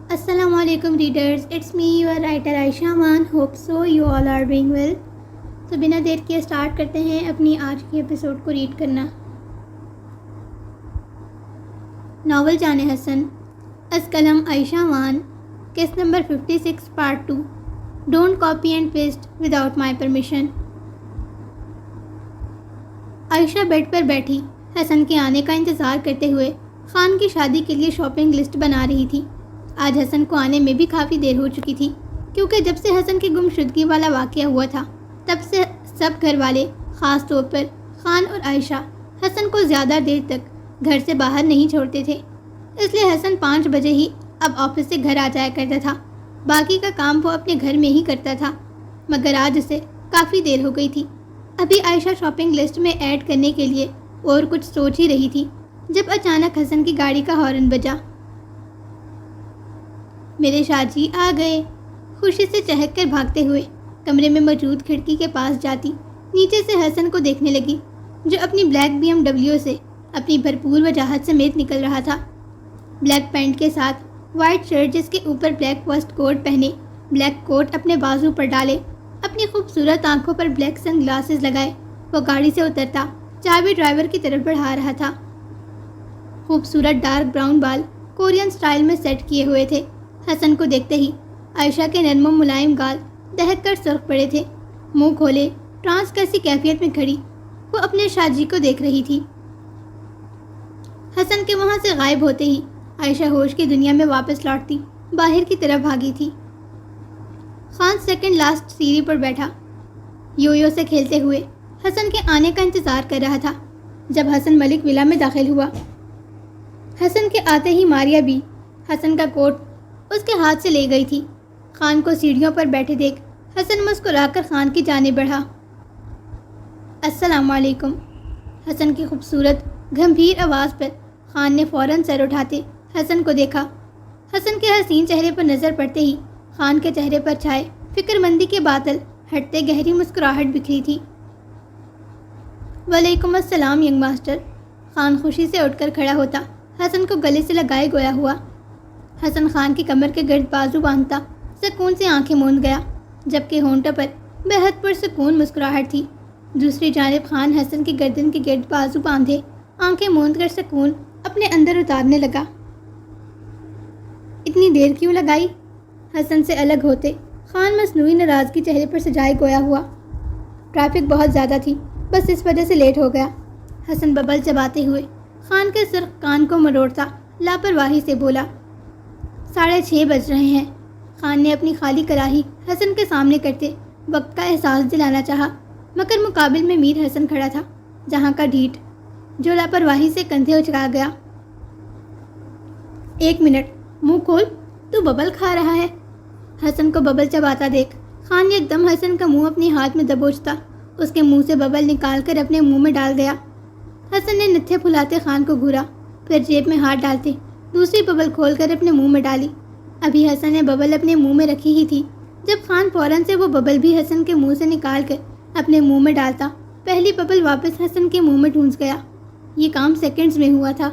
السلام علیکم readers, it's me your writer Ayesha Maan. Hope so you all are doing well. تو بنا دیر کیے اسٹارٹ کرتے ہیں اپنی آج کی ایپیسوڈ کو ریڈ کرنا. ناول جان حسن، از قلم Ayesha Maan, case number 56 part 2. Don't copy and paste without my permission. Ayesha bed پر بیٹھی حسن کے آنے کا انتظار کرتے ہوئے خان کی شادی کے لیے شاپنگ لسٹ بنا رہی تھی. آج حسن کو آنے میں بھی کافی دیر ہو چکی تھی، کیونکہ جب سے حسن کی گمشدگی والا واقعہ ہوا تھا تب سے سب گھر والے، خاص طور پر خان اور عائشہ، حسن کو زیادہ دیر تک گھر سے باہر نہیں چھوڑتے تھے. اس لیے حسن 5 بجے ہی اب آفس سے گھر آ جایا کرتا تھا. باقی کا کام وہ اپنے گھر میں ہی کرتا تھا، مگر آج اسے کافی دیر ہو گئی تھی. ابھی عائشہ شاپنگ لسٹ میں ایڈ کرنے کے لیے اور کچھ سوچ ہی رہی تھی جب اچانک حسن کی گاڑی کا ہارن بجا. میرے شاہ جی آ گئے. خوشی سے چہک کر بھاگتے ہوئے کمرے میں موجود کھڑکی کے پاس جاتی نیچے سے حسن کو دیکھنے لگی، جو اپنی بلیک BMW سے اپنی بھرپور وجاہت سمیت نکل رہا تھا. بلیک پینٹ کے ساتھ وائٹ شرٹ، جس کے اوپر بلیک ویسٹ کوٹ پہنے، بلیک کوٹ اپنے بازو پر ڈالے، اپنی خوبصورت آنکھوں پر بلیک سن گلاسز لگائے، وہ گاڑی سے اترتا چابی ڈرائیور کی طرف بڑھا رہا تھا. خوبصورت ڈارک براؤن بال کورین سٹائل میں سیٹ کیے ہوئے تھے. حسن کو دیکھتے ہی عائشہ کے نرم و ملائم گال دہک کر سرخ پڑے تھے. منہ کھولے ٹرانس کیسی کیفیت میں کھڑی وہ اپنے شاہ جی کو دیکھ رہی تھی. حسن کے وہاں سے غائب ہوتے ہی عائشہ ہوش کی دنیا میں واپس لوٹتی باہر کی طرف بھاگی تھی. خان سیکنڈ لاسٹ سیڑھی پر بیٹھا یو سے کھیلتے ہوئے حسن کے آنے کا انتظار کر رہا تھا. جب حسن ملک ولا میں داخل ہوا، حسن کے آتے ہی ماریا بھی حسن کا کوٹ اس کے ہاتھ سے لے گئی تھی. خان کو سیڑھیوں پر بیٹھے دیکھ حسن مسکرا کر خان کی جانب بڑھا. السلام علیکم. حسن کی خوبصورت گمبھیر آواز پر خان نے فوراً سر اٹھاتے حسن کو دیکھا. حسن کے حسین چہرے پر نظر پڑتے ہی خان کے چہرے پر چھائے فکر مندی کے بادل ہٹتے گہری مسکراہٹ بکھری تھی. وعلیکم السلام ینگ ماسٹر. خان خوشی سے اٹھ کر کھڑا ہوتا حسن کو گلے سے لگائے گویا ہوا. حسن خان کی کمر کے گرد بازو باندھتا سکون سے آنکھیں موند گیا، جبکہ ہونٹوں پر بہت پرسکون مسکراہٹ تھی. دوسری جانب خان حسن کی گردن کے گرد بازو باندھے آنکھیں موند کر سکون اپنے اندر اتارنے لگا. اتنی دیر کیوں لگائی؟ حسن سے الگ ہوتے خان مصنوعی ناراضگی چہرے پر سجائے گویا ہوا. ٹریفک بہت زیادہ تھی، بس اس وجہ سے لیٹ ہو گیا. حسن ببل چباتے ہوئے خان کے سرخ کان کو مروڑتا لاپرواہی سے بولا. 6:30 بج رہے ہیں. خان نے اپنی خالی کراہی حسن کے سامنے کرتے وقت کا احساس دلانا چاہا، مگر مقابل میں میر حسن کھڑا تھا، جہاں کا ڈھیٹ، جو لاپرواہی سے کندھے اچکا گیا. 1 منٹ، منہ کھول، تو ببل کھا رہا ہے. حسن کو ببل چباتا دیکھ خان ایک دم حسن کا منہ اپنے ہاتھ میں دبوچتا اس کے منہ سے ببل نکال کر اپنے منہ میں ڈال گیا. حسن نے نتھے پھلاتے خان کو گھورا، پھر جیب میں ہاتھ ڈالتے دوسری ببل کھول کر اپنے منہ میں ڈالی. ابھی حسن نے ببل اپنے منہ میں رکھی ہی تھی جب خان فوراً سے وہ ببل بھی حسن کے منہ سے نکال کر اپنے منہ میں ڈالتا. پہلی ببل واپس حسن کے منہ میں ٹھونس گیا. یہ کام سیکنڈز میں ہوا تھا.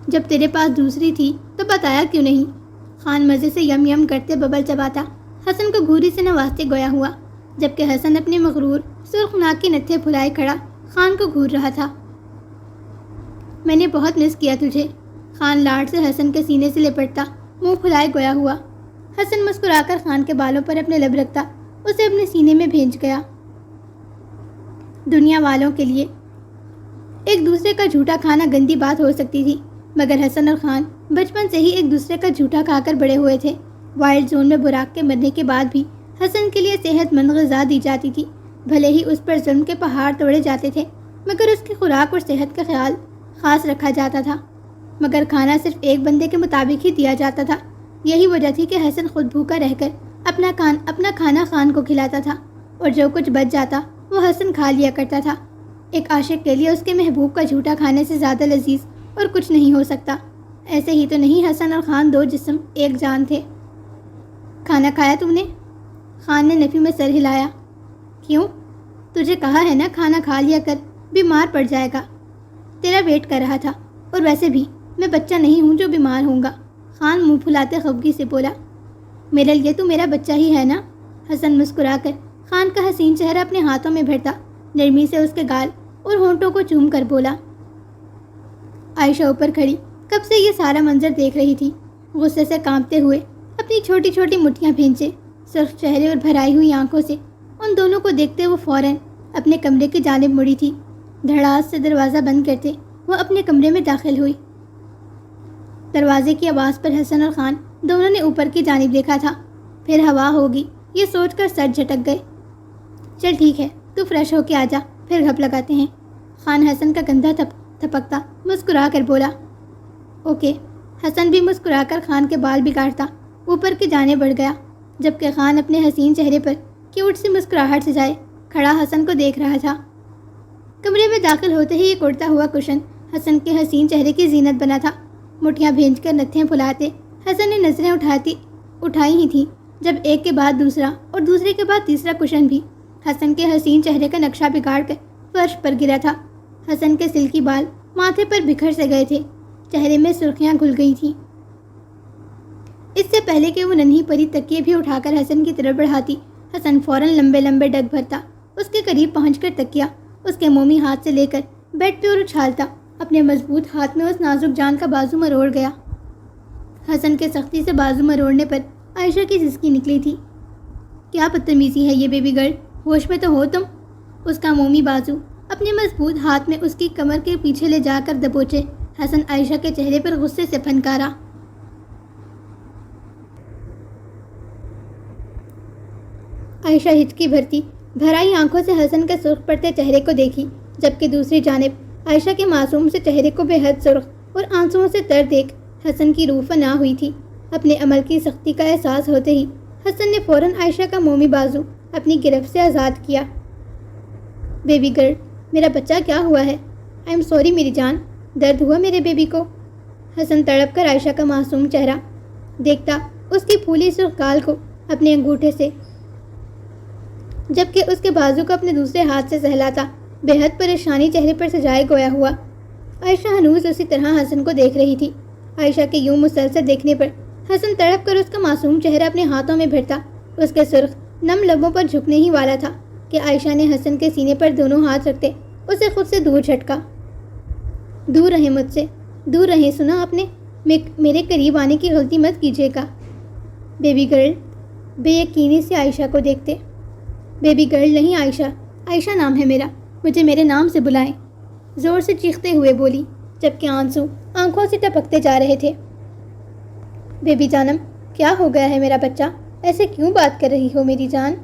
جب تیرے پاس دوسری تھی تو بتایا کیوں نہیں؟ خان مزے سے یم یم کرتے ببل چباتا حسن کو گھوری سے نوازتے گویا ہوا، جبکہ حسن اپنے مغرور سرخ ناک کے نتھے پھلائے کھڑا خان کو گھور رہا تھا. میں نے بہت مس کیا تجھے. خان لاڈ سے حسن کے سینے سے لپٹتا منہ پھلائے گویا ہوا. حسن مسکرا کر خان کے بالوں پر اپنے لب رکھتا اسے اپنے سینے میں بھیج گیا. دنیا والوں کے لیے ایک دوسرے کا جھوٹا کھانا گندی بات ہو سکتی تھی، مگر حسن اور خان بچپن سے ہی ایک دوسرے کا جھوٹا کھا کر بڑے ہوئے تھے. وائلڈ زون میں براق کے مرنے کے بعد بھی حسن کے لیے صحت مند غذا دی جاتی تھی. بھلے ہی اس پر ظلم کے پہاڑ توڑے جاتے تھے، مگر اس کی خوراک اور صحت کا خیال خاص رکھا جاتا تھا. مگر کھانا صرف ایک بندے کے مطابق ہی دیا جاتا تھا. یہی وجہ تھی کہ حسن خود بھوکا رہ کر اپنا کھانا خان کو کھلاتا تھا، اور جو کچھ بچ جاتا وہ حسن کھا لیا کرتا تھا. ایک عاشق کے لیے اس کے محبوب کا جھوٹا کھانے سے زیادہ لذیذ اور کچھ نہیں ہو سکتا. ایسے ہی تو نہیں حسن اور خان 2 جسم ایک جان تھے. کھانا کھایا تم نے؟ خان نے نفی میں سر ہلایا. کیوں؟ تجھے کہا ہے نا کھانا کھا لیا کر، بیمار پڑ جائے گا. تیرا ویٹ کر رہا تھا، اور ویسے بھی میں بچہ نہیں ہوں جو بیمار ہوں گا. خان منہ پھلاتے خفگی سے بولا، میرے لیے تو میرا بچہ ہی ہے نا؟ حسن مسکرا کر خان کا حسین چہرہ اپنے ہاتھوں میں بھرتا نرمی سے اس کے گال اور ہونٹوں کو چوم کر بولا۔ عائشہ اوپر کھڑی کب سے یہ سارا منظر دیکھ رہی تھی، غصے سے کانپتے ہوئے اپنی چھوٹی چھوٹی مٹھیاں بھینچے سرخ چہرے اور بھرائی ہوئی آنکھوں سے ان دونوں کو دیکھتے وہ فوراً اپنے کمرے کی جانب مڑی تھی۔ دھڑاس سے دروازہ بند کرتے وہ اپنے کمرے میں داخل ہوئی۔ دروازے کی آواز پر حسن اور خان دونوں نے اوپر کی جانب دیکھا تھا، پھر ہوا ہوگی یہ سوچ کر سر جھٹک گئے۔ چل ٹھیک ہے، تو فریش ہو کے آ جا، پھر گھپ لگاتے ہیں، خان حسن کا کندھا تھپکتا مسکرا کر بولا۔ اوکے۔ حسن بھی مسکرا کر خان کے بال بگاڑتا اوپر کی جانب بڑھ گیا، جبکہ خان اپنے حسین چہرے پر کیوٹ سی مسکراہٹ سجائے کھڑا حسن کو دیکھ رہا تھا۔ کمرے میں داخل ہوتے ہی ایک اڑتا ہوا کشن حسن کے حسین چہرے کی زینت بنا تھا۔ مٹھیاں بھینچ کر نتھیں پھلاتے حسن نے نظریں اٹھائی ہی تھیں جب ایک کے بعد دوسرا اور دوسرے کے بعد تیسرا کشن بھی حسن کے حسین چہرے کا نقشہ بگاڑ کر فرش پر گرا تھا۔ حسن کے سلکی بال ماتھے پر بکھر سے گئے تھے، چہرے میں سرخیاں گھل گئی تھیں۔ اس سے پہلے کہ وہ ننھی پری تکیے بھی اٹھا کر حسن کی طرف بڑھاتی، حسن فوراً لمبے لمبے ڈگ بھرتا، اس کے قریب پہنچ کر تکیا اس کے مومی ہاتھ سے لے کر بیڈ پہ اور اچھالتا اپنے مضبوط ہاتھ میں اس نازک جان کا بازو مروڑ گیا۔ حسن کے سختی سے بازو مروڑنے پر عائشہ کی سسکی نکلی تھی۔ کیا بدتمیزی ہے یہ بیبی گرل، ہوش میں تو ہو تم؟ اس کا مومی بازو اپنے مضبوط ہاتھ میں اس کی کمر کے پیچھے لے جا کر دبوچے حسن عائشہ کے چہرے پر غصے سے پھنکارا۔ عائشہ ہچکی بھرتی بھرائی آنکھوں سے حسن کے سرخ پڑتے چہرے کو دیکھی، جبکہ دوسری جانب عائشہ کے معصوم سے چہرے کو بے حد سرخ اور آنسوؤں سے تر دیکھ حسن کی روح فنا ہوئی تھی۔ اپنے عمل کی سختی کا احساس ہوتے ہی حسن نے فوراً عائشہ کا مومی بازو اپنی گرفت سے آزاد کیا۔ بیبی گرل، میرا بچہ کیا ہوا ہے؟ آئی ایم سوری میری جان، درد ہوا میرے بیبی کو؟ حسن تڑپ کر عائشہ کا معصوم چہرہ دیکھتا اس کی پھولی سرخ گال کو اپنے انگوٹھے سے، جبکہ اس کے بازو کو اپنے دوسرے ہاتھ سے سہلاتا بے حد پریشانی چہرے پر سجائے گویا ہوا۔ عائشہ ہنوز اسی طرح حسن کو دیکھ رہی تھی۔ عائشہ کے یوں مسلسل دیکھنے پر حسن تڑپ کر اس کا معصوم چہرہ اپنے ہاتھوں میں بھرتا اس کے سرخ نم لبوں پر جھکنے ہی والا تھا کہ عائشہ نے حسن کے سینے پر دونوں ہاتھ رکھتے اسے خود سے دور جھٹکا۔ دور رہیں مجھ سے، دور رہیں، سنا آپ نے؟ میرے قریب آنے کی غلطی مت کیجیے گا۔ بیبی گرل بے یقینی سے عائشہ کو دیکھتے۔ بیبی گرل نہیں عائشہ، عائشہ نام ہے میرا، مجھے میرے نام سے بلائیں، زور سے چیختے ہوئے بولی، جبکہ آنسو آنکھوں سے ٹپکتے جا رہے تھے۔ بیبی جانم، کیا ہو گیا ہے میرا بچہ؟ ایسے کیوں بات کر رہی ہو میری جان؟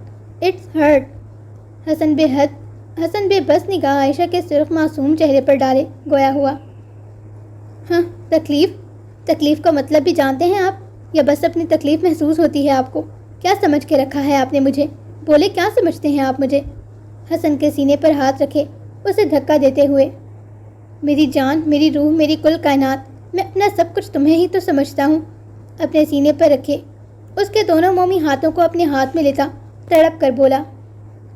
It's hurt. حسن بے بس نگاہ عائشہ کے سرخ معصوم چہرے پر ڈالے گویا ہوا۔ ہاں، تکلیف کا مطلب بھی جانتے ہیں آپ، یا بس اپنی تکلیف محسوس ہوتی ہے آپ کو؟ کیا سمجھ کے رکھا ہے آپ نے مجھے؟ بولے کیا سمجھتے ہیں آپ مجھے؟ حسن کے سینے پر ہاتھ رکھے اسے دھکا دیتے ہوئے۔ میری جان، میری روح، میری کل کائنات، میں اپنا سب کچھ تمہیں ہی تو سمجھتا ہوں۔ اپنے سینے پر رکھے اس کے دونوں مومی ہاتھوں کو اپنے ہاتھ میں لیتا تڑپ کر بولا،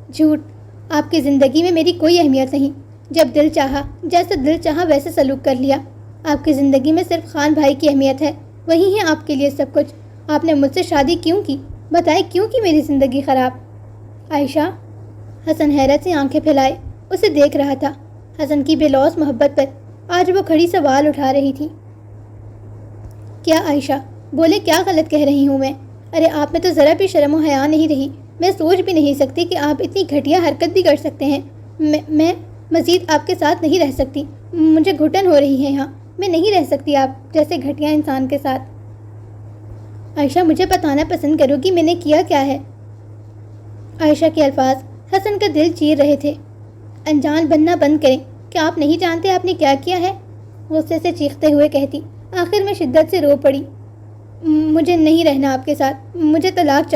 جھوٹ، آپ کی زندگی میں میری کوئی اہمیت نہیں۔ جب دل چاہا، جیسا دل چاہا ویسے سلوک کر لیا۔ آپ کی زندگی میں صرف خان بھائی کی اہمیت ہے، وہی ہے آپ کے لیے سب کچھ۔ آپ نے مجھ سے شادی کیوں کی؟ بتائیں کیوں کی میری زندگی خراب؟ عائشہ، حسن حیرت سے آنکھیں پھیلائے اسے دیکھ رہا تھا۔ حسن کی بے لوث محبت پر آج وہ کھڑی سوال اٹھا رہی تھی۔ کیا عائشہ؟ بولے کیا غلط کہہ رہی ہوں میں؟ ارے آپ میں تو ذرا بھی شرم و حیا نہیں رہی۔ میں سوچ بھی نہیں سکتی کہ آپ اتنی گھٹیا حرکت بھی کر سکتے ہیں۔ میں مزید آپ کے ساتھ نہیں رہ سکتی، مجھے گھٹن ہو رہی ہے یہاں، میں نہیں رہ سکتی آپ جیسے گھٹیا انسان کے ساتھ۔ عائشہ، مجھے بتانا پسند کرو کہ میں نے کیا کیا ہے؟ عائشہ کے الفاظ حسن کا دل چیر رہے تھے۔ انجان بننا بند کریں، کیا آپ نہیں جانتے آپ نے کیا کیا ہے؟ غصے سے چیختے ہوئے کہتی، آخر میں شدت سے رو پڑی۔ مجھے نہیں رہنا آپ کے ساتھ، مجھے طلاق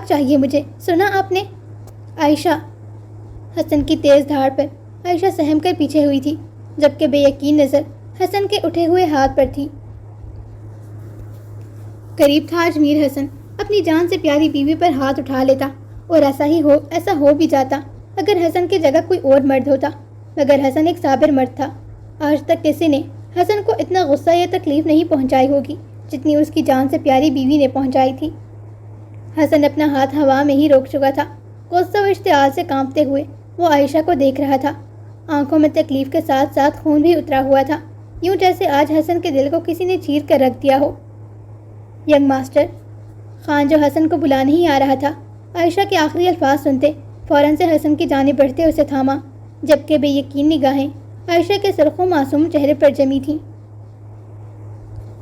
چاہیے مجھے، سنا آپ نے؟ عائشہ، حسن کی تیز دھاڑ پر عائشہ سہم کر پیچھے ہوئی تھی، جبکہ بے یقین نظر حسن کے اٹھے ہوئے ہاتھ پر تھی۔ قریب تھا آج میر حسن اپنی جان سے پیاری بیوی پر ہاتھ اٹھا لیتا، اور ایسا ہو بھی جاتا اگر حسن کی جگہ کوئی اور مرد ہوتا، مگر حسن ایک صابر مرد تھا۔ آج تک کسی نے حسن کو اتنا غصہ یا تکلیف نہیں پہنچائی ہوگی جتنی اس کی جان سے پیاری بیوی نے پہنچائی تھی۔ حسن اپنا ہاتھ ہوا میں ہی روک چکا تھا۔ غصہ و اشتعال سے کانپتے ہوئے وہ عائشہ کو دیکھ رہا تھا۔ آنکھوں میں تکلیف کے ساتھ ساتھ خون بھی اترا ہوا تھا، یوں جیسے آج حسن کے دل کو کسی نے چیر کر رکھ دیا ہو۔ ینگ ماسٹر خان جو حسن کو بلا نہیں آ رہا تھا، عائشہ کے آخری الفاظ سنتے فوراً سے حسن کی جانب بڑھتے اسے تھاما، جبکہ بے یقین نگاہیں عائشہ کے سرخ و معصوم چہرے پر جمی تھیں۔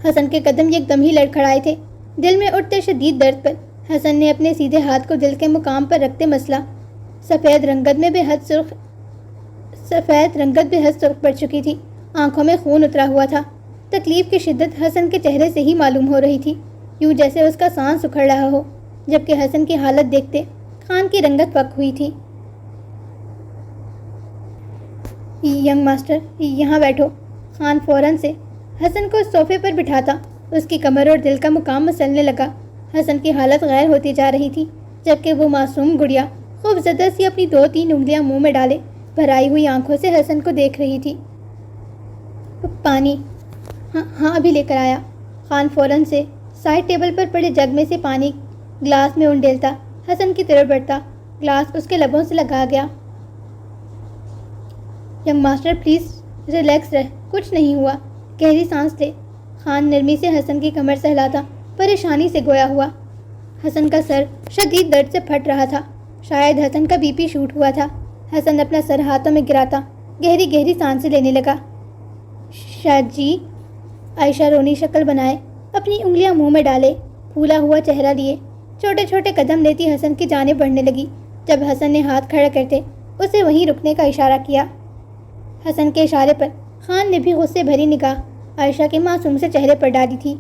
حسن کے قدم یک دم ہی لڑکھڑائے تھے۔ دل میں اٹھتے شدید درد پر حسن نے اپنے سیدھے ہاتھ کو دل کے مقام پر رکھتے مسلا۔ سفید رنگت بے حد سرخ پڑ چکی تھی، آنکھوں میں خون اترا ہوا تھا۔ تکلیف کی شدت حسن کے چہرے سے ہی معلوم ہو رہی تھی، یوں جیسے اس کا سانس اکھڑ رہا ہو، جبکہ حسن کی حالت دیکھتے خان کی رنگت پک ہوئی تھی۔ ینگ ماسٹر یہاں بیٹھو۔ خان فوراً سے حسن کو صوفے پر بٹھاتا اس کی کمر اور دل کا مقام مسلنے لگا۔ حسن کی حالت غیر ہوتی جا رہی تھی، جبکہ وہ معصوم گڑیا خوب زدہ سی اپنی 2-3 انگلیاں منہ میں ڈالے بھرائی ہوئی آنکھوں سے حسن کو دیکھ رہی تھی۔ پانی؟ ہاں ابھی لے کر آیا۔ خان فوراً سے سائڈ ٹیبل پر پڑے جگ میں سے پانی گلاس میں انڈیلتا حسن کی طرف بڑھتا، گلاس اس کے لبوں سے لگا گیا۔ ینگ ماسٹر پلیز ریلیکس رہ، کچھ نہیں ہوا، گہری سانس لے۔ خان نرمی سے حسن کی کمر سہلاتا پریشانی سے گویا ہوا۔ حسن کا سر شدید درد سے پھٹ رہا تھا، شاید حسن کا بی پی شوٹ ہوا تھا۔ حسن اپنا سر ہاتھوں میں گراتا گہری گہری سانسیں لینے لگا۔ شاید جی؟ عائشہ رونی شکل بنائے اپنی انگلیاں منہ میں ڈالے پھولا ہوا چہرہ لیے چھوٹے چھوٹے قدم لیتی حسن کی جانب بڑھنے لگی۔ جب حسن نے ہاتھ کھڑا کرتے اسے وہیں رکنے کا اشارہ کیا۔ حسن کے اشارے پر خان نے بھی غصے بھری نگاہ عائشہ کے معصوم سے چہرے پر ڈالی تھی۔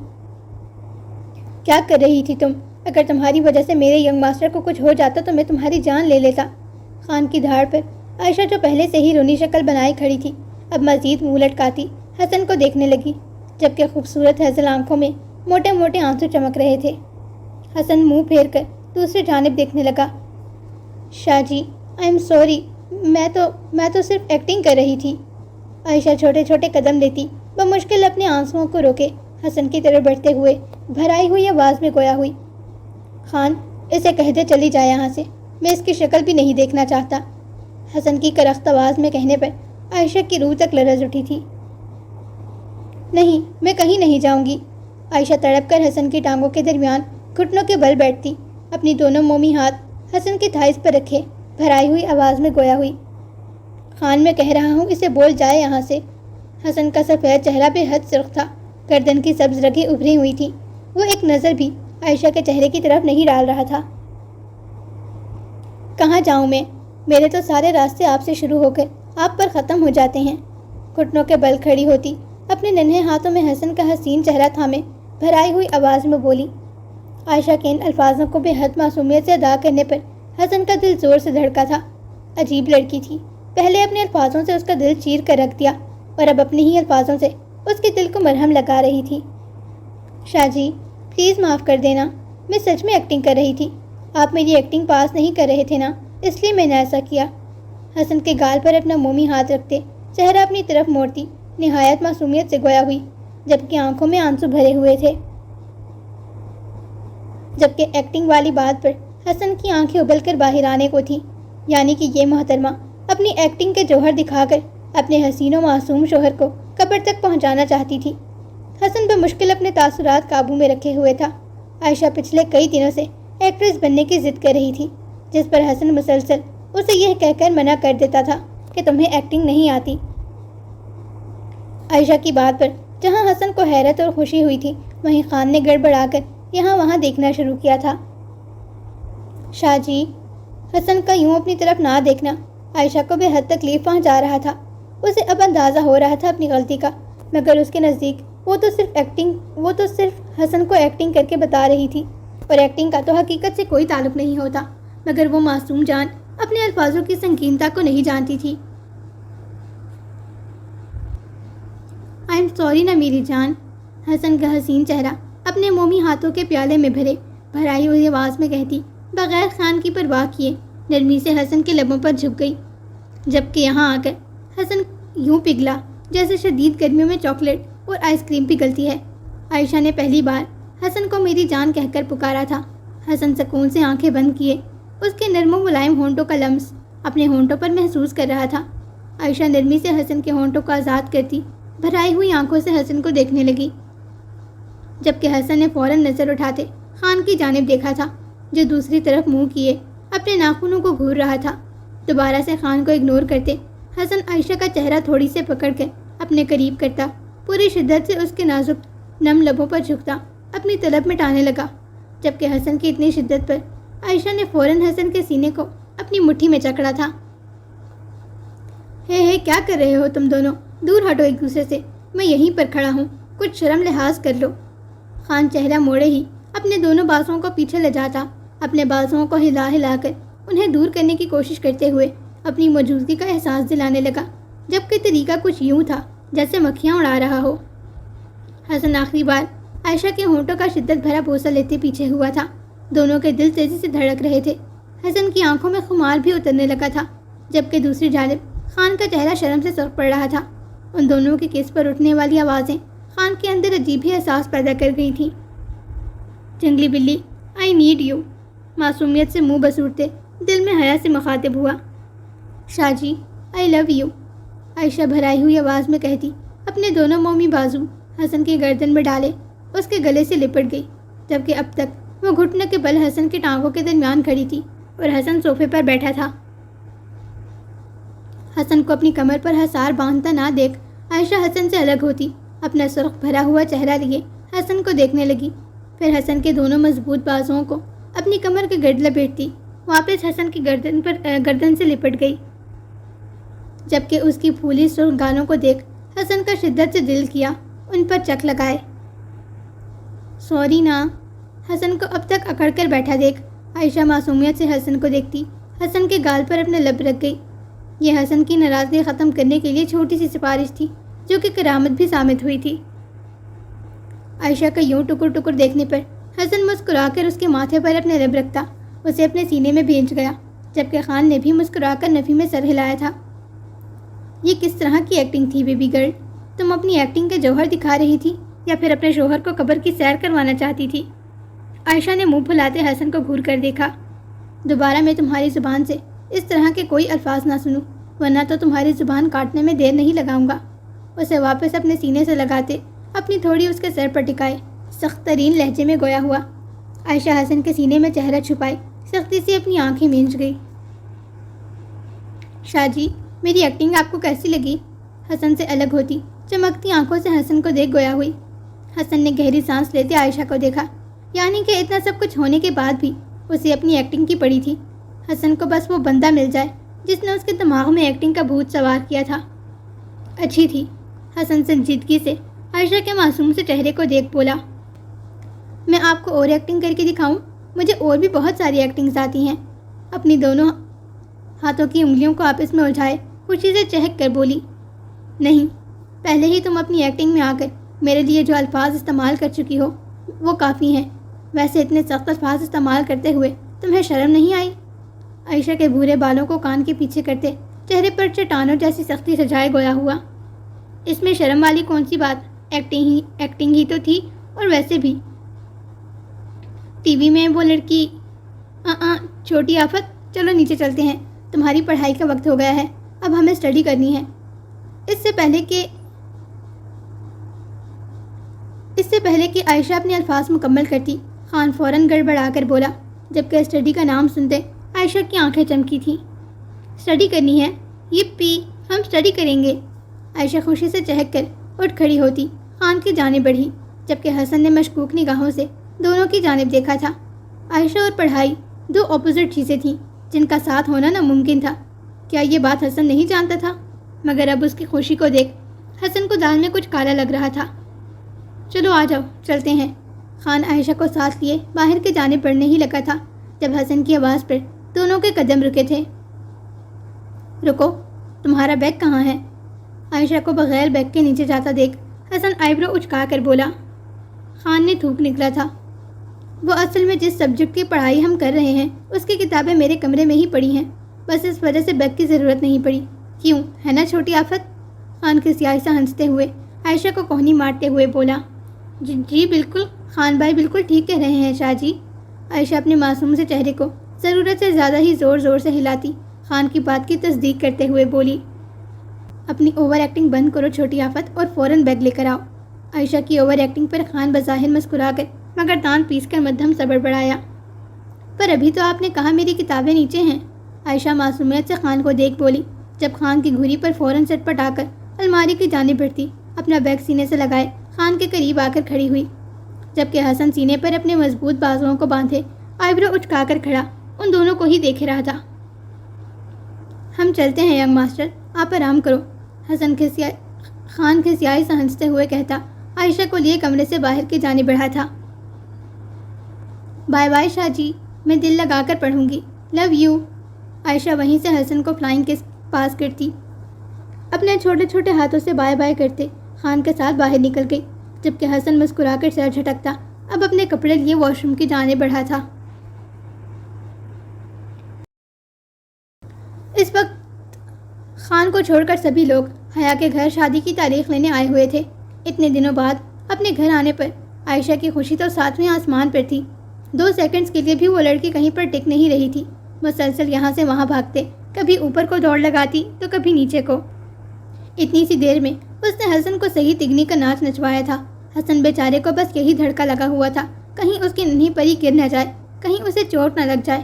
کیا کر رہی تھی تم؟ اگر تمہاری وجہ سے میرے ینگ ماسٹر کو کچھ ہو جاتا تو میں تمہاری جان لے لیتا۔ خان کی دھاڑ پر عائشہ جو پہلے سے ہی رونی شکل بنائی کھڑی تھی، اب مزید منہ لٹکاتی حسن کو دیکھنے لگی، جبکہ خوبصورت حسن آنکھوں میں موٹے موٹے آنسو چمک رہے تھے۔ حسن منہ پھیر کر دوسری جانب دیکھنے لگا۔ شاہ جی آئی ایم سوری، میں تو صرف ایکٹنگ کر رہی تھی۔ عائشہ چھوٹے چھوٹے قدم لیتی بمشکل اپنے آنسوؤں کو روکے حسن کی طرف بڑھتے ہوئے بھرائی ہوئی آواز میں گویا ہوئی۔ خان اسے کہتے چلی جائے یہاں سے، میں اس کی شکل بھی نہیں دیکھنا چاہتا۔ حسن کی کرخت آواز میں کہنے پر عائشہ کی روح تک لرز اٹھی تھی۔ نہیں، میں کہیں نہیں جاؤں گی۔ عائشہ تڑپ کر حسن کی ٹانگوں کے درمیان گھٹنوں کے بل بیٹھتی، اپنی دونوں مومی ہاتھ حسن کی تھائز پر رکھے بھرائی ہوئی آواز میں گویا ہوئی۔ خان میں کہہ رہا ہوں اسے بول جائے یہاں سے۔ حسن کا سفید چہرہ بے حد سرخ تھا، گردن کی سبز رگیں ابھری ہوئی تھیں، وہ ایک نظر بھی عائشہ کے چہرے کی طرف نہیں ڈال رہا تھا۔ کہاں جاؤں میں؟ میرے تو سارے راستے آپ سے شروع ہو کر آپ پر ختم ہو جاتے ہیں۔ گھٹنوں کے بل کھڑی ہوتی اپنے ننھے ہاتھوں میں حسن کا حسین چہرہ تھامے بھرائی ہوئی آواز میں بولی۔ عائشہ کے ان الفاظوں کو بے حد معصومیت سے ادا کرنے پر حسن کا دل زور سے دھڑکا تھا۔ عجیب لڑکی تھی، پہلے اپنے الفاظوں سے اس کا دل چیر کر رکھ دیا اور اب اپنے ہی الفاظوں سے اس کے دل کو مرہم لگا رہی تھی۔ شاہ جی پلیز معاف کر دینا، میں سچ میں ایکٹنگ کر رہی تھی، آپ میری ایکٹنگ پاس نہیں کر رہے تھے نا، اس لیے میں نے ایسا کیا۔ حسن کے گال پر اپنا مومی ہاتھ رکھتے چہرہ اپنی طرف موڑتی نہایت معصومیت سے گویا ہوئی، جبکہ آنکھوں میں آنسو بھرے ہوئے تھے۔ جبکہ ایکٹنگ والی بات پر حسن کی آنکھیں ابل کر باہر آنے کو تھیں، یعنی کہ یہ محترمہ اپنی ایکٹنگ کے جوہر دکھا کر اپنے حسین و معصوم شوہر کو قبر تک پہنچانا چاہتی تھی۔ حسن بمشکل اپنے تاثرات قابو میں رکھے ہوئے تھا۔ عائشہ پچھلے کئی دنوں سے ایکٹریس بننے کی ضد کر رہی تھی، جس پر حسن مسلسل اسے یہ کہہ کر منع کر دیتا تھا کہ تمہیں ایکٹنگ نہیں آتی۔ عائشہ کی بات پر جہاں حسن کو حیرت اور خوشی ہوئی تھی، وہیں خان نے گڑبڑا کر یہاں وہاں دیکھنا شروع کیا تھا۔ شاہ جی، حسن کا یوں اپنی طرف نہ دیکھنا عائشہ کو بے حد تکلیف پہنچا رہا تھا۔ اسے اب اندازہ ہو رہا تھا اپنی غلطی کا، مگر اس کے نزدیک وہ تو صرف حسن کو ایکٹنگ کر کے بتا رہی تھی، اور ایکٹنگ کا تو حقیقت سے کوئی تعلق نہیں ہوتا، مگر وہ معصوم جان اپنے الفاظوں کی سنگینتا کو نہیں جانتی تھی۔ آئی ایم سوری نا میری جان، حسن کا حسین چہرہ اپنے مومی ہاتھوں کے پیالے میں بھرائی ہوئی آواز میں کہتی بغیر خان کی پرواہ کیے نرمی سے حسن کے لبوں پر جھک گئی، جبکہ یہاں آ کر حسن یوں پگھلا جیسے شدید گرمیوں میں چاکلیٹ اور آئس کریم پگھلتی ہے۔ عائشہ نے پہلی بار حسن کو میری جان کہہ کر پکارا تھا۔ حسن سکون سے آنکھیں بند کیے اس کے نرم و ملائم ہونٹوں کا لمس اپنے ہونٹوں پر محسوس کر رہا تھا۔ عائشہ نرمی سے حسن کے ہونٹوں کو آزاد کرتی بھرائی ہوئی آنکھوں سے حسن کو دیکھنے لگی، جبکہ حسن نے فوراً نظر اٹھاتے خان کی جانب دیکھا تھا، جو دوسری طرف منہ کیے اپنے ناخنوں کو گھور رہا تھا۔ دوبارہ سے خان کو اگنور کرتے حسن عائشہ کا چہرہ تھوڑی سے پکڑ کے اپنے قریب کرتا، پوری شدت سے اس کے نازک نم لبوں پر جھکتا اپنی طلب مٹانے لگا، جبکہ حسن کی اتنی شدت پر عائشہ نے فوراً حسن کے سینے کو اپنی مٹھی میں جکڑا تھا۔ ہے کیا کر رہے ہو تم دونوں؟ دور ہٹو ایک دوسرے سے، میں یہیں پر کھڑا ہوں، کچھ شرم لحاظ کر لو۔ خان چہرہ موڑے ہی اپنے دونوں بازوؤں کو پیچھے لے جاتا، اپنے بازوؤں کو ہلا ہلا کر انہیں دور کرنے کی کوشش کرتے ہوئے اپنی موجودگی کا احساس دلانے لگا، جبکہ طریقہ کچھ یوں تھا جیسے مکھیاں اڑا رہا ہو۔ حسن آخری بار عائشہ کے ہونٹوں کا شدت بھرا بوسہ لیتے پیچھے ہوا تھا۔ دونوں کے دل تیزی سے دھڑک رہے تھے۔ حسن کی آنکھوں میں خمار بھی اترنے لگا تھا، جبکہ دوسری جانب خان کا چہرہ شرم سے سرخ پڑ رہا تھا۔ ان دونوں کے کس پر اٹھنے والی آوازیں خان کے اندر عجیب ہی احساس پیدا کر گئی تھیں۔ جنگلی بلی، آئی نیڈ یو، معصومیت سے منہ بسورتے دل میں حیا سے مخاطب ہوا۔ شاہ جی، آئی لو یو، عائشہ بھرائی ہوئی آواز میں کہتی اپنے دونوں مومی بازو حسن کی گردن میں ڈالے اس کے گلے سے لپٹ گئی، جبکہ اب تک وہ گھٹنوں کے بل حسن کے ٹانگوں کے درمیان کھڑی تھی اور حسن صوفے پر بیٹھا تھا۔ حسن کو اپنی کمر پر حصار باندھتا نہ دیکھ عائشہ حسن سے الگ ہوتی اپنا سرخ بھرا ہوا چہرہ لیے حسن کو دیکھنے لگی، پھر حسن کے دونوں مضبوط بازوؤں کو اپنی کمر کے گرد لپیٹتی واپس حسن کی گردن سے لپٹ گئی، جبکہ اس کی پھولی سرخ گالوں کو دیکھ حسن کا شدت سے دل کیا ان پر چک لگائے۔ سوری نا، حسن کو اب تک اکڑ کر بیٹھا دیکھ عائشہ معصومیت سے حسن کو دیکھتی حسن کے گال پر اپنے لب رکھ گئی۔ یہ حسن کی ناراضگی ختم کرنے کے لیے چھوٹی سی سفارش تھی جو کہ کرامت بھی ثابت ہوئی تھی۔ عائشہ کا یوں ٹکر ٹکر دیکھنے پر حسن مسکرا کر اس کے ماتھے پر اپنے لب رکھتا اسے اپنے سینے میں بھینچ گیا، جبکہ خان نے بھی مسکرا کر نفی میں سر ہلایا تھا۔ یہ کس طرح کی ایکٹنگ تھی بیبی گرل؟ تم اپنی ایکٹنگ کے جوہر دکھا رہی تھی یا پھر اپنے شوہر کو قبر کی سیر کروانا چاہتی تھی؟ عائشہ نے منہ پھلاتے حسن کو گھور کر دیکھا۔ دوبارہ میں تمہاری زبان سے اس طرح کے کوئی الفاظ نہ سنوں، ورنہ تو تمہاری زبان کاٹنے میں دیر نہیں لگاؤں گا۔ اسے واپس اپنے سینے سے لگاتے اپنی تھوڑی اس کے سر پر ٹکائے سخت ترین لہجے میں گویا ہوا۔ عائشہ حسن کے سینے میں چہرہ چھپائے سختی سے اپنی آنکھیں مینچ گئی۔ شاہ جی، میری ایکٹنگ آپ کو کیسی لگی؟ حسن سے الگ ہوتی چمکتی آنکھوں سے حسن کو دیکھ گویا ہوئی۔ حسن نے گہری سانس لیتے عائشہ کو دیکھا، یعنی کہ اتنا سب کچھ ہونے کے بعد بھی اسے اپنی ایکٹنگ کی پڑی تھی۔ حسن کو بس وہ بندہ مل جائے جس نے اس کے دماغ میں ایکٹنگ کا بھوت سوار کیا تھا۔ اچھی تھی، حسن سنجیدگی سے عائشہ کے معصوم سے چہرے کو دیکھ بولا۔ میں آپ کو اور ایکٹنگ کر کے دکھاؤں؟ مجھے اور بھی بہت ساری ایکٹنگز آتی ہیں۔ اپنی دونوں ہاتھوں کی انگلیوں کو آپس میں الجھائے خوشی سے چہک کر بولی۔ نہیں، پہلے ہی تم اپنی ایکٹنگ میں آ کر میرے لیے جو الفاظ استعمال کر چکی ہو وہ کافی ہیں، ویسے اتنے سخت الفاظ استعمال کرتے ہوئے تمہیں شرم نہیں آئی؟ عائشہ کے بھورے بالوں کو کان کے پیچھے کرتے چہرے پر چٹانوں جیسی سختی سجائے گویا ہوا۔ اس میں شرم والی کون سی بات؟ ایکٹنگ ہی تو تھی، اور ویسے بھی ٹی وی میں وہ لڑکی چھوٹی آفت، چلو نیچے چلتے ہیں، تمہاری پڑھائی کا وقت ہو گیا ہے، اب ہمیں اسٹڈی کرنی ہے۔ اس سے پہلے کہ عائشہ اپنے الفاظ مکمل کرتی خان فوراً گڑبڑا کر بولا، جبکہ اسٹڈی کا نام سنتے عائشہ کی آنکھیں چمکی تھیں۔ اسٹڈی کرنی ہے؟ یپی، ہم اسٹڈی کریں گے۔ عائشہ خوشی سے چہک کر اٹھ کھڑی ہوتی خان کی جانب بڑھی، جبکہ حسن نے مشکوک نگاہوں سے دونوں کی جانب دیکھا تھا۔ عائشہ اور پڑھائی دو اپوزٹ چیزیں تھیں جن کا ساتھ ہونا ناممکن تھا۔ کیا یہ بات حسن نہیں جانتا تھا؟ مگر اب اس کی خوشی کو دیکھ حسن کو دال میں کچھ کالا لگ رہا تھا۔ چلو آ جاؤ، چلتے ہیں۔ خان عائشہ کو ساتھ لیے باہر کی جانب بڑھنے ہی لگا تھا جب حسن کی آواز پر دونوں کے قدم رکے تھے۔ رکو، تمہارا بیگ کہاں ہے؟ عائشہ کو بغیر بیگ کے نیچے جاتا دیکھ حسن آئیبرو اچکا کر بولا۔ خان نے تھوک نکلا تھا۔ وہ اصل میں جس سبجیکٹ کی پڑھائی ہم کر رہے ہیں اس کی کتابیں میرے کمرے میں ہی پڑی ہیں، بس اس وجہ سے بیگ کی ضرورت نہیں پڑی۔ کیوں، ہے نا چھوٹی آفت؟ خان کے سیاہ سا ہنستے ہوئے عائشہ کو کوہنی مارتے ہوئے بولا۔ جی بالکل، خان بھائی بالکل ٹھیک کہہ رہے ہیں شاہ جی۔ عائشہ اپنے معصوم سے چہرے کو ضرورت سے زیادہ ہی زور زور سے ہلاتی خان کی بات کی تصدیق کرتے ہوئے بولی، اپنی اوور ایکٹنگ بند کرو چھوٹی آفت اور فوراً بیگ لے کر آؤ۔ عائشہ کی اوور ایکٹنگ پر خان بظاہر مسکرا کر مگر دانت پیس کر مدھم صبر بڑھایا۔ پر ابھی تو آپ نے کہا میری کتابیں نیچے ہیں۔ عائشہ معصومیت سے خان کو دیکھ بولی، جب خان کی گھوری پر فوراً سٹ پٹا کر الماری کی جانب بڑھتی اپنا بیگ سینے سے لگائے خان کے قریب آ کر کھڑی ہوئی، جبکہ حسن سینے پر اپنے مضبوط بازوؤں کو باندھے آئیبرو اٹھکا کر کھڑا ان دونوں کو ہی دیکھ رہا تھا۔ ہم چلتے ہیں ینگ ماسٹر، آپ آرام کرو، خان کھسیائی سے ہنستے ہوئے کہتا عائشہ کو لیے کمرے سے باہر کی جانب بڑھا تھا۔ بائے بائے شاہ جی، میں دل لگا کر پڑھوں گی، لو یو۔ عائشہ وہیں سے حسن کو فلائنگ کے پاس کرتی اپنے چھوٹے چھوٹے ہاتھوں سے بائے بائے کرتے خان کے ساتھ باہر نکل گئی، جبکہ حسن مسکرا کر سر جھٹکتا اب اپنے کپڑے لیے واش روم کی جانب بڑھا تھا۔ اس وقت خان کو چھوڑ کر سبھی لوگ حیا کے گھر شادی کی تاریخ لینے آئے ہوئے تھے۔ اتنے دنوں بعد اپنے گھر آنے پر عائشہ کی خوشی تو ساتویں آسمان پر تھی۔ 2 سیکنڈز کے لیے بھی وہ لڑکی کہیں پر ٹک نہیں رہی تھی، مسلسل یہاں سے وہاں بھاگتے، کبھی اوپر کو دوڑ لگاتی تو کبھی نیچے کو۔ اتنی سی دیر میں اس نے حسن کو صحیح تگنی کا ناچ نچوایا تھا۔ حسن بیچارے کو بس یہی دھڑکا لگا ہوا تھا، کہیں اس کی ننھی پری گر نہ جائے، کہیں اسے چوٹ نہ لگ جائے۔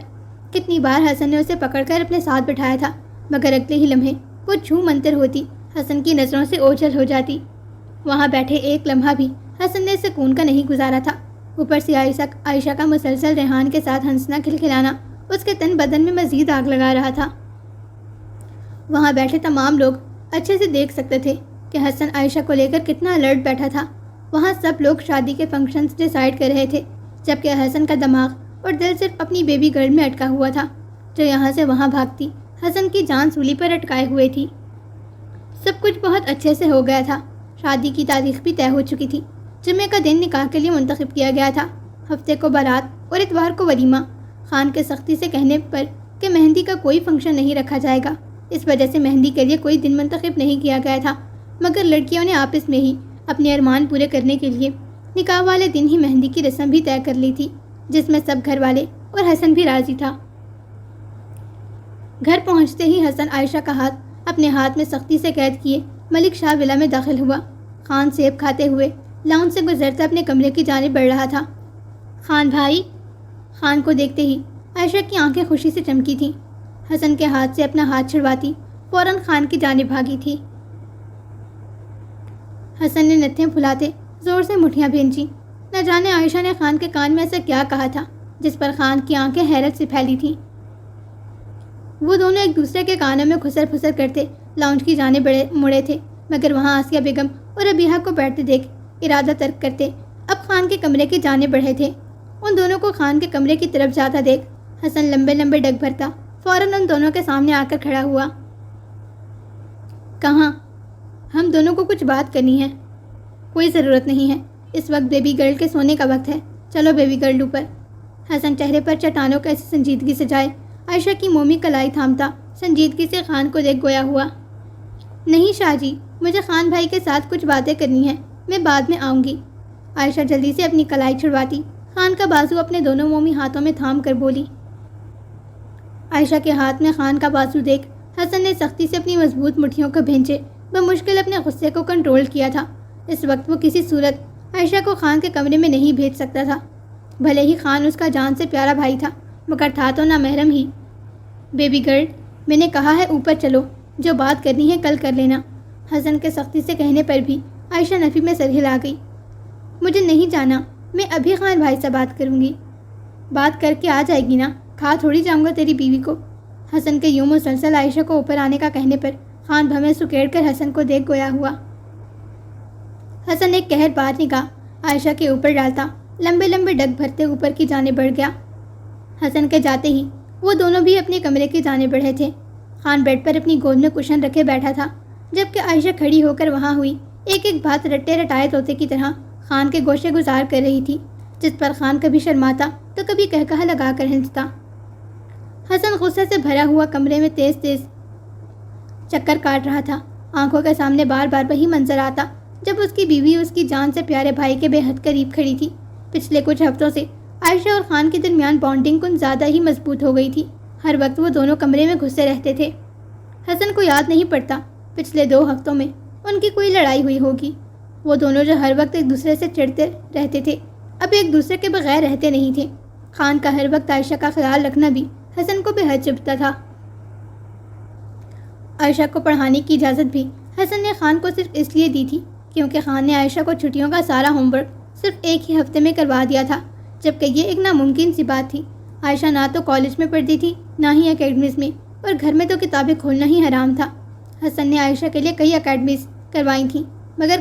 کتنی بار حسن نے اسے پکڑ کر اپنے ساتھ بٹھایا تھا، مگر اگلے ہی لمحے وہ چھو منتر ہوتی حسن کی نظروں سے اوجھل ہو جاتی۔ وہاں بیٹھے ایک لمحہ بھی حسن نے سکون کا نہیں گزارا تھا، اوپر سے عائشہ کا مسلسل ریحان کے ساتھ ہنسنا کھلکھلانا اس کے تن بدن میں مزید آگ لگا رہا تھا۔ وہاں بیٹھے تمام لوگ اچھے سے دیکھ سکتے تھے کہ حسن عائشہ کو لے کر کتنا الرٹ بیٹھا تھا۔ وہاں سب لوگ شادی کے فنکشنز ڈیسائیڈ کر رہے تھے، جبکہ حسن کا دماغ اور دل صرف اپنی بیبی گرل میں اٹکا ہوا تھا، جو یہاں سے وہاں بھاگتی حسن کی جان سولی پر اٹکائے ہوئے تھی۔ سب کچھ بہت اچھے سے ہو گیا تھا۔ شادی کی تاریخ بھی طے ہو چکی تھی، جمعے کا دن نکاح کے لیے منتخب کیا گیا تھا، ہفتے کو بارات اور اتوار کو ولیمہ۔ خان کے سختی سے کہنے پر کہ مہندی کا کوئی فنکشن نہیں رکھا جائے گا، اس وجہ سے مہندی کے لیے کوئی دن منتخب نہیں کیا گیا تھا، مگر لڑکیوں نے آپس میں ہی اپنے ارمان پورے کرنے کے لیے نکاح والے دن ہی مہندی کی رسم بھی طے کر لی تھی، جس میں سب گھر والے اور حسن بھی راضی تھا۔ گھر پہنچتے ہی حسن عائشہ کا ہاتھ اپنے ہاتھ میں سختی سے قید کیے ملک شاہ ولا میں داخل ہوا۔ خان سیب کھاتے ہوئے لاؤنج سے گزرتا اپنے کمرے کی جانب بڑھ رہا تھا۔ خان بھائی! خان کو دیکھتے ہی عائشہ کی آنکھیں خوشی سے چمکی تھیں۔ حسن کے ہاتھ سے اپنا ہاتھ چھڑواتی فوراً خان کی جانب بھاگی تھی۔ حسن نے نتھیں پھلاتے زور سے مٹھیاں بھینچی۔ نہ جانے عائشہ نے خان کے کان میں ایسا کیا کہا تھا جس پر خان کی آنکھیں حیرت سے پھیلی تھیں۔ وہ دونوں ایک دوسرے کے کانوں میں خسر پھسر کرتے لاؤنج کی جانب مڑے تھے، مگر وہاں آسیہ بیگم اور ابیحہ کو بیٹھتے دیکھ ارادہ ترک کرتے اب خان کے کمرے کی جانب بڑھے تھے۔ ان دونوں کو خان کے کمرے کی طرف جاتا دیکھ حسن لمبے لمبے ڈگ بھرتا فوراً ان دونوں کے سامنے آ کر کھڑا ہوا۔ کہاں؟ ہم دونوں کو کچھ بات کرنی ہے۔ کوئی ضرورت نہیں ہے، اس وقت بیبی گرل کے سونے کا وقت ہے، چلو بیبی گرل اوپر۔ حسن چہرے پر چٹانوں کو ایسی سنجیدگی سے جائے عائشہ کی مومی کلائی تھامتا سنجیدگی سے خان کو دیکھ گویا ہوا۔ نہیں شاہ جی، مجھے خان بھائی کے ساتھ کچھ باتیں کرنی ہیں، میں بعد میں آؤں گی۔ عائشہ جلدی سے اپنی کلائی چھڑواتی خان کا بازو اپنے دونوں مومی ہاتھوں میں تھام کر بولی۔ عائشہ کے ہاتھ میں خان کا بازو دیکھ حسن نے سختی سے اپنی مضبوط مٹھیوں کو بھینچے بمشکل اپنے غصے کو کنٹرول کیا تھا۔ اس وقت وہ کسی صورت عائشہ کو خان کے کمرے میں نہیں بھیج سکتا تھا، بھلے ہی خان اس کا جان سے پیارا بھائی تھا، مگر تھا تو نہ محرم ہی۔ بیبی گرل، میں نے کہا ہے اوپر چلو، جو بات کرنی ہے کل کر لینا۔ حسن کے سختی سے کہنے پر بھی عائشہ نفی میں سر ہلا گئی۔ مجھے نہیں جانا، میں ابھی خان بھائی سے بات کروں گی۔ بات کر کے آ جائے گی نا، کھا تھوڑی جاؤں گا تیری بیوی کو۔ حسن کے یوں مسلسل عائشہ کو اوپر آنے کا کہنے پر خان بھویں سکیڑ کر حسن کو دیکھ گویا ہوا۔ حسن ایک قہر بار نگاہ عائشہ کے اوپر ڈالتا لمبے لمبے ڈگ بھرتے اوپر کی جانب بڑھ گیا۔ حسن کے جاتے ہی وہ دونوں بھی اپنے کمرے کی جانب بڑھے تھے۔ خان بیڈ پر اپنی گود میں کشن رکھے بیٹھا تھا، جبکہ عائشہ کھڑی ہو کر وہاں ہوئی ایک ایک بات رٹے رٹائے طوطے کی طرح خان کے گوشے گزار کر رہی تھی، جس پر خان کبھی شرماتا تو کبھی کہکہا لگا کر ہنستا۔ حسن غصے سے بھرا ہوا کمرے میں تیز تیز چکر کاٹ رہا تھا۔ آنکھوں کے سامنے بار بار وہی منظر آتا جب اس کی بیوی اس کی جان سے پیارے بھائی کے بے حد قریب کھڑی تھی۔ پچھلے کچھ ہفتوں سے عائشہ اور خان کے درمیان بانڈنگ کچھ زیادہ ہی مضبوط ہو گئی تھی۔ ہر وقت وہ دونوں کمرے میں گھسے رہتے تھے۔ حسن کو یاد نہیں پڑتا پچھلے 2 ہفتوں میں ان کی کوئی لڑائی ہوئی ہوگی۔ وہ دونوں جو ہر وقت ایک دوسرے سے چڑھتے رہتے تھے، اب ایک دوسرے کے بغیر رہتے نہیں تھے۔ خان کا ہر وقت عائشہ کا خیال رکھنا بھی حسن کو بے حد چبھتا تھا۔ عائشہ کو پڑھانے کی اجازت بھی حسن نے خان کو صرف اس لیے دی تھی کیونکہ خان نے عائشہ کو چھٹیوں کا سارا ہوم ورک صرف ایک ہی ہفتے میں کروا دیا تھا، جبکہ یہ ایک ناممکن سی بات تھی۔ عائشہ نہ تو کالج میں پڑھتی تھی، نہ ہی اکیڈمیز میں، اور گھر میں تو کتابیں کھولنا ہی حرام تھا۔ حسن نے عائشہ کے لیے کئی اکیڈمیز کروائی تھیں، مگر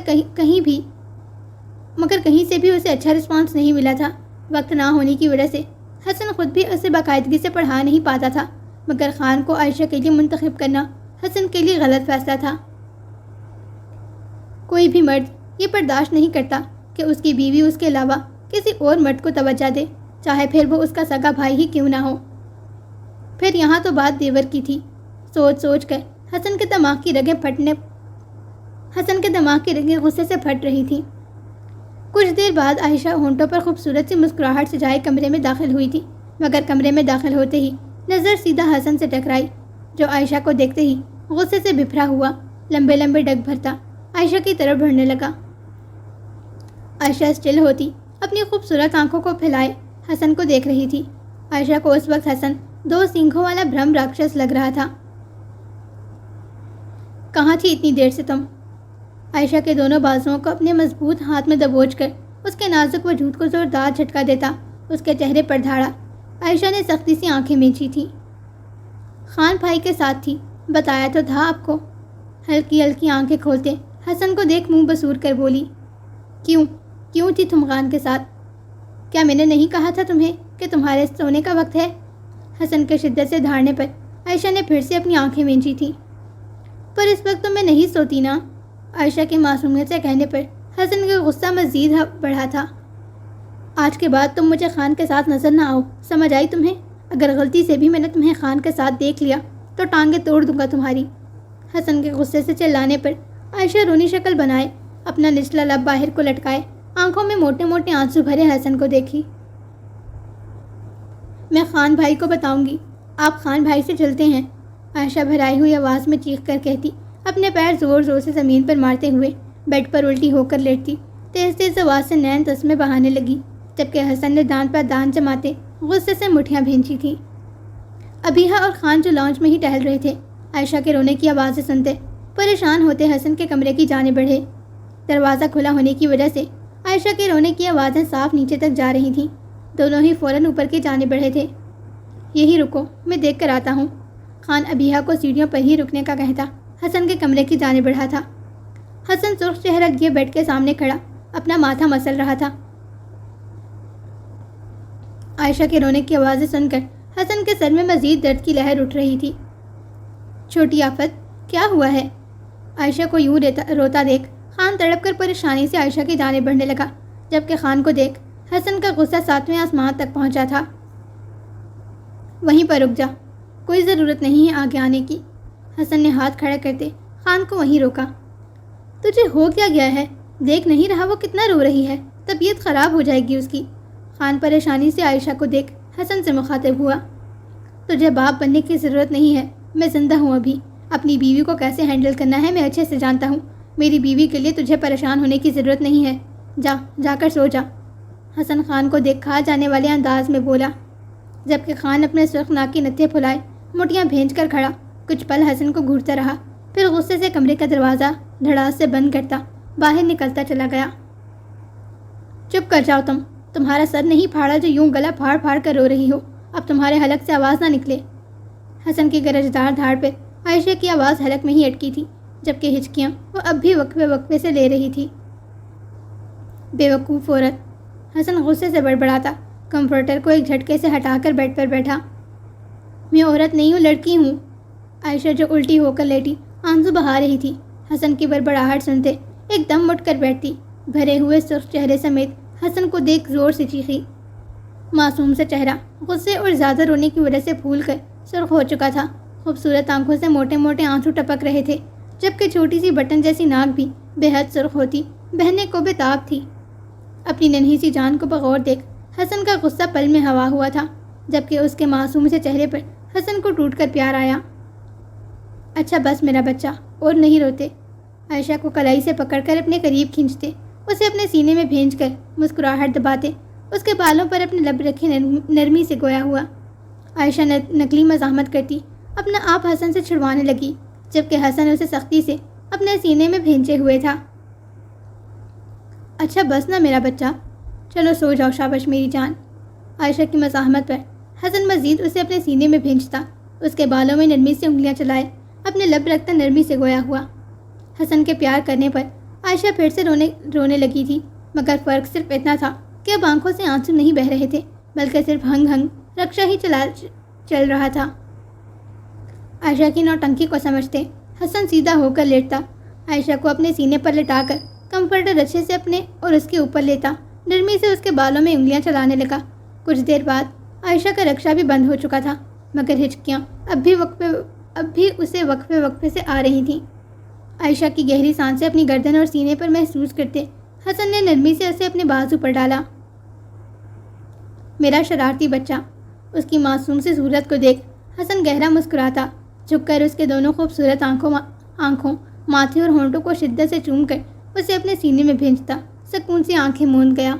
کہیں سے بھی اسے اچھا رسپانس نہیں ملا تھا۔ وقت نہ ہونے کی وجہ سے حسن خود بھی اسے باقاعدگی سے پڑھا نہیں پاتا تھا، مگر خان کو عائشہ کے لیے منتخب کرنا حسن کے لیے غلط فیصلہ تھا۔ کوئی بھی مرد یہ برداشت نہیں کرتا کہ اس کی بیوی اس کے علاوہ کسی اور مرد کو توجہ دے، چاہے پھر وہ اس کا سگا بھائی ہی کیوں نہ ہو۔ پھر یہاں تو بات دیور کی تھی۔ سوچ کر حسن کے دماغ کی رگیں غصے سے پھٹ رہی تھیں۔ کچھ دیر بعد عائشہ ہونٹوں پر خوبصورت سی مسکراہٹ سجائے کمرے میں داخل ہوئی تھی، مگر کمرے میں داخل ہوتے ہی نظر سیدھا حسن سے ٹکرائی، جو عائشہ کو دیکھتے ہی غصے سے بھرا ہوا لمبے لمبے ڈگ بھرتا عائشہ کی طرف بڑھنے لگا۔ عائشہ اسٹل ہوتی اپنی خوبصورت آنکھوں کو پھیلائے حسن کو دیکھ رہی تھی۔ عائشہ کو اس وقت حسن 2 سینگھوں والا بھرم راکشس لگ رہا تھا۔ کہاں تھی اتنی دیر سے تم؟ عائشہ کے دونوں بازوؤں کو اپنے مضبوط ہاتھ میں دبوچ کر اس کے نازک وجود کو زوردار جھٹکا دیتا اس کے چہرے پر دھاڑا۔ عائشہ نے سختی سی آنکھیں میچی تھیں۔ خان بھائی کے ساتھ تھی، بتایا تو تھا آپ کو۔ ہلکی ہلکی آنکھیں کھولتے حسن کو دیکھ منہ بسور کر بولی، کیوں تھی تم خان کے ساتھ؟ کیا میں نے نہیں کہا تھا تمہیں کہ تمہارے سونے کا وقت ہے؟ حسن کے شدت سے دھاڑنے پر عائشہ نے پھر سے اپنی آنکھیں مینچی تھیں۔ پر اس وقت تو میں نہیں سوتی نا۔ عائشہ کے معصومیت سے کہنے پر حسن کا غصہ مزید بڑھا تھا۔ آج کے بعد تم مجھے خان کے ساتھ نظر نہ آؤ، سمجھ آئی تمہیں؟ اگر غلطی سے بھی میں نے تمہیں خان کے ساتھ دیکھ لیا تو ٹانگیں توڑ دوں گا تمہاری۔ حسن کے غصے سے چلانے پر عائشہ رونی شکل بنائے اپنا نچلا لب باہر کو لٹکائے آنکھوں میں موٹے موٹے آنسو بھرے حسن کو دیکھی۔ میں خان بھائی کو بتاؤں گی، آپ خان بھائی سے چلتے ہیں، عائشہ بھرائی ہوئی آواز میں چیخ کر کہتی، اپنے پیر زور زور سے زمین پر مارتے ہوئے بیڈ پر الٹی ہو کر لیٹتی تیز تیز آواز سے نین تسمے بہانے لگی، جبکہ حسن نے دانت پر دانت جماتے غصے سے مٹھیاں بھینچی تھیں۔ ابیحہ اور خان جو لاؤنج میں ہی ٹہل رہے تھے، عائشہ کے رونے کی آوازیں سنتے پریشان ہوتے حسن کے کمرے کی جانب بڑھے۔ دروازہ کھلا ہونے کی وجہ سے عائشہ کے رونے کی آوازیں صاف نیچے تک جا رہی تھیں۔ دونوں ہی فوراً اوپر کی جانب بڑھے تھے۔ یہی رکو، میں دیکھ کر آتا ہوں۔ خان ابیحہ کو سیڑھیوں پر ہی رکنے کا کہتا حسن کے کمرے کی جانب بڑھا تھا۔ حسن سرخ چہرہ لیے بیڈ کے سامنے کھڑا اپنا ماتھا مسل رہا تھا۔ عائشہ کے رونے کی آوازیں سن کر حسن کے سر میں مزید درد کی لہر اٹھ رہی تھی۔ چھوٹی آفت، کیا ہوا ہے؟ عائشہ کو یوں روتا دیکھ خان تڑپ کر پریشانی سے عائشہ کی جانب بڑھنے لگا، جبکہ خان کو دیکھ حسن کا غصہ 7ویں آسمان تک پہنچا تھا۔ وہیں پر رک جا، کوئی ضرورت نہیں ہے آگے آنے کی۔ حسن نے ہاتھ کھڑا کرتے خان کو وہیں روکا۔ تجھے ہو کیا گیا ہے؟ دیکھ نہیں رہا وہ کتنا رو رہی ہے، طبیعت خراب ہو جائے گی اس کی۔ خان پریشانی سے عائشہ کو دیکھ حسن سے مخاطب ہوا۔ تجھے باپ بننے کی ضرورت نہیں ہے، میں زندہ ہوں ابھی۔ اپنی بیوی کو کیسے ہینڈل کرنا ہے میں اچھے سے جانتا ہوں۔ میری بیوی کے لیے تجھے پریشان ہونے کی ضرورت نہیں ہے، جا کر سو جا۔ حسن خان کو دیکھ کھا جانے والے انداز میں بولا، جبکہ خان اپنے سرخ ناک کے نتھے پھلائے مٹیاں بھینچ کر کھڑا کچھ پل حسن کو گھورتا رہا، پھر غصے سے کمرے کا دروازہ دھڑاس سے بند کرتا باہر نکلتا چلا گیا۔ چپ کر جاؤ تمہارا سر نہیں پھاڑا جو یوں گلا پھاڑ پھاڑ کر رو رہی ہو، اب تمہارے حلق سے آواز نہ نکلے۔ حسن کی گرجدار دھاڑ پہ عائشہ کی آواز حلق میں ہی اٹکی تھی، جبکہ ہچکیاں وہ اب بھی وقفے سے لے رہی تھی۔ بے وقوف عورت، حسن غصے سے بڑبڑاتا کمفرٹر کو ایک جھٹکے سے ہٹا کر بیڈ پر بیٹھا۔ میں عورت نہیں ہوں، لڑکی ہوں۔ عائشہ جو الٹی ہو کر لیٹی آنسو بہا رہی تھی، حسن کی بڑبڑاہٹ سنتے ایک دم مٹ کر بیٹھتی، بھرے ہوئے سرخ چہرے سمیت حسن کو دیکھ زور سے چیخی۔ معصوم سے چہرہ غصے اور زیادہ رونے کی وجہ سے پھول کر سرخ ہو چکا تھا، خوبصورت آنکھوں سے موٹے موٹے آنسو ٹپک رہے تھے، جبکہ چھوٹی سی بٹن جیسی ناک بھی بے حد سرخ ہوتی بہنیں کو بےتاب تھی۔ اپنی ننھی سی جان کو بغور دیکھ حسن کا غصہ پل میں ہوا ہوا تھا، جبکہ اس کے معصوم سے چہرے پر حسن کو ٹوٹ کر پیار آیا۔ اچھا بس میرا بچہ، اور نہیں روتے، عائشہ کو کلائی سے پکڑ کر اپنے قریب کھینچتے، اسے اپنے سینے میں بھینچ کر مسکراہٹ دباتے، اس کے بالوں پر اپنے لب رکھے نرمی سے گویا ہوا۔ عائشہ نقلی مزاحمت کرتی اپنا آپ حسن سے چھڑوانے لگی، جبکہ حسن اسے سختی سے اپنے سینے میں بھینچے ہوئے تھا۔ اچھا بس نا میرا بچہ، چلو سو جاؤ، شاباش میری جان۔ عائشہ کی مزاحمت پر حسن مزید اسے اپنے سینے میں بھینچتا، اس کے بالوں میں نرمی سے انگلیاں چلائے، اپنے لب رکھتا نرمی سے گویا ہوا۔ حسن کے پیار کرنے پر عائشہ پھر سے رونے لگی تھی، مگر فرق صرف اتنا تھا کہ اب آنکھوں سے آنسو نہیں بہہ رہے تھے، بلکہ صرف ہنگ ہنگ رکشا ہی چل رہا تھا۔ عائشہ کی نوٹنکی کو سمجھتے حسن سیدھا ہو کر لیٹتا، عائشہ کو اپنے سینے پر لٹا کر کمفرٹر اچھے سے اپنے اور اس کے اوپر لیتا، نرمی سے اس کے بالوں میں انگلیاں چلانے لگا۔ کچھ دیر بعد عائشہ کا رکشا بھی بند ہو چکا تھا، مگر ہچکیاں اب بھی اسے وقفے سے آ رہی تھیں۔ عائشہ کی گہری سانسیں اپنی گردن اور سینے پر محسوس کرتے حسن نے نرمی سے اسے اپنے بازو پر ڈالا۔ میرا شرارتی بچہ، اس کی معصوم سی صورت کو دیکھ حسن گہرا مسکراتا، جھک کر اس کے دونوں خوبصورت آنکھوں، ماتھے اور ہونٹوں کو شدت سے چوم کر اسے اپنے سینے میں بھینچتا، سکون سی آنکھیں موند گیا۔